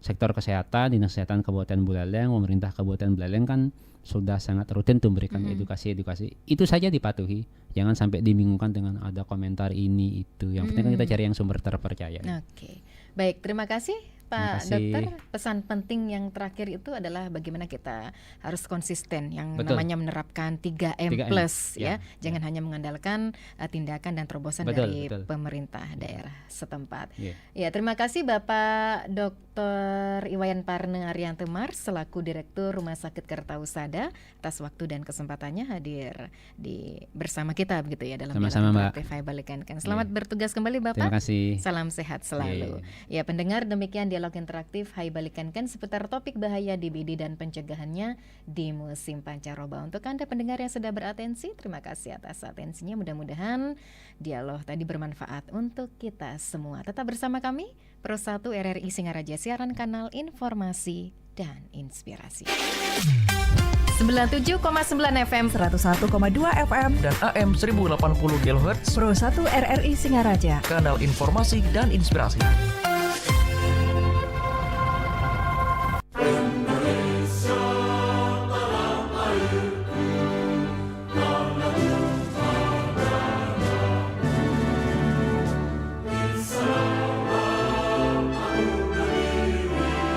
sektor kesehatan, Dinas Kesehatan Kabupaten Buleleng, pemerintah Kabupaten Buleleng kan sudah sangat rutin tuh memberikan edukasi. Itu saja dipatuhi. Jangan sampai dibingungkan dengan ada komentar ini itu. Yang penting kan kita cari yang sumber terpercaya. Oke. Baik, terima kasih Pak Dokter. Pesan penting yang terakhir itu adalah bagaimana kita harus konsisten yang namanya menerapkan 3M plus ya. Jangan hanya mengandalkan tindakan dan terobosan dari pemerintah daerah setempat. Ya, terima kasih Bapak Dr. Iwayan Parne Arianto Mars selaku Direktur Rumah Sakit Kertahusada atas waktu dan kesempatannya hadir bersama kita begitu ya dalam dialog interaktif Hai Balikenken. Selamat bertugas kembali Bapak. Terima kasih. Salam sehat selalu. Ya, pendengar, demikian dialog interaktif Hai Balikenken seputar topik bahaya DBD dan pencegahannya di musim pancaroba. Untuk Anda pendengar yang sudah beratensi, terima kasih atas atensinya. Mudah-mudahan dialog tadi bermanfaat untuk kita semua. Tetap bersama kami, Pro 1 RRI Singaraja, siaran kanal informasi dan inspirasi. 97,9 FM, 101,2 FM, dan AM 1080 kHz. Pro 1 RRI Singaraja, kanal informasi dan inspirasi.